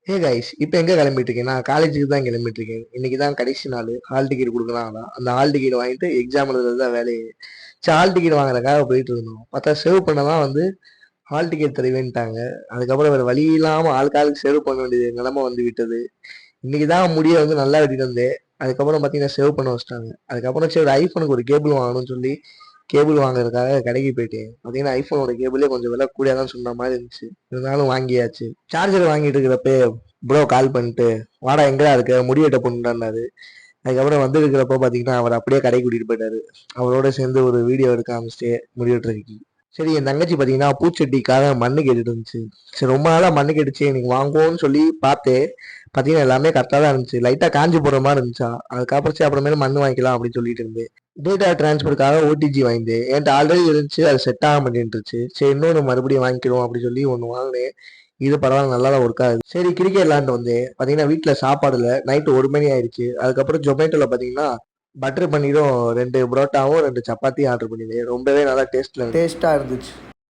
Hey guys, இப்போ எங்கே கிளம்பிட்டு இருக்கேன்? நான் காலேஜுக்கு தான் கிளம்பிட்டு இருக்கேன். இன்னைக்கு தான் கடைசி நாள். ஹால் டிக்கெட் கொடுக்குறாங்களா? அந்த ஹால் டிக்கெட் வாங்கிட்டு எக்ஸாம் எழுதுறது தான் வேலையே. சரி, ஹால் டிக்கெட் வாங்குறதுக்காக போயிட்டு இருந்தோம். பார்த்தா சேவ் பண்ண தான் வந்து ஹால் டிக்கெட் தருவேன்ட்டாங்க. அதுக்கப்புறம் வேறு வழி இல்லாமல் ஆளுக்கு சேவ் பண்ண வேண்டியது நிலமை வந்து விட்டது. இன்னைக்கு தான் முடிய வந்து நல்லா வெட்டிட்டு வந்தேன். அதுக்கப்புறம் பார்த்தீங்கன்னா சேவ் பண்ண வச்சிட்டாங்க. அதுக்கப்புறம் சரி ஐஃபோனுக்கு ஒரு கேபிள் வாங்கணும்னு சொல்லி கேபிள் வாங்குறதுக்காக கடைக்கு போயிட்டேன். பார்த்தீங்கன்னா ஐஃபோனோட கேபிளே கொஞ்சம் விலை கூடிய தான் சொன்ன மாதிரி இருந்துச்சு. இருந்தாலும் வாங்கியாச்சு. சார்ஜர் வாங்கிட்டு இருக்கிறப்ப ப்ரோ கால் பண்ணிட்டு வாடா எங்கடா இருக்க முடி வெட்ட பொண்ணுடான்னாரு. அதுக்கப்புறம் வந்து இருக்கிறப்ப பார்த்தீங்கன்னா அவர் அப்படியே கடைக்கு கூட்டிட்டு போயிட்டாரு. அவரோட சேர்ந்து ஒரு வீடியோ எடுக்க ஆரம்பிச்சிட்டு முடி வெட்டுறதுக்கு. சரி, என் தங்கச்சி பார்த்தீங்கன்னா பூச்செட்டிக்காக மண்ணு கேட்டுட்டு இருந்துச்சு. சரி, ரொம்ப நாளாக மண்ணு கேட்டுச்சு, எனக்கு வாங்குவோன்னு சொல்லி பார்த்தேன். பார்த்தீங்கன்னா எல்லாமே கரெக்டாக தான் இருந்துச்சு. லைட்டாக காஞ்சி போடுற மாதிரி இருந்துச்சா. அதுக்கப்புறம் சரி அப்புறமேல மண்ணு வாங்கிக்கலாம் அப்படின்னு சொல்லிட்டு இருந்தேன். டேட்டா டிரான்ஸ்ஃபருக்காக ஓடிஜி வாங்கிட்டேன். என்கிட்ட ஆல்ரெடி இருந்துச்சு, அது செட் ஆக மாட்டேன்ருச்சு. சரி, இன்னொன்று மறுபடியும் வாங்கிக்கிறோம் அப்படின்னு சொல்லி ஒன்று வாங்கினேன். இது பரவாயில்ல, நல்லா தான் ஒர்க் ஆகுது. சரி, கிரிக்கெட் விளாண்டு வந்தேன். பார்த்தீங்கன்னா வீட்டில் சாப்பாடுல நைட்டு 1 மணி ஆயிடுச்சு. அதுக்கப்புறம் ஜொமேட்டோவில் பார்த்தீங்கன்னா பட்டர் பன்னீரும் 2 புரோட்டாவும் 2 சப்பாத்தியும் ஆர்டர் பண்ணியிருந்தேன். ரொம்பவே நல்லா டேஸ்ட்டாக இருந்துச்சு.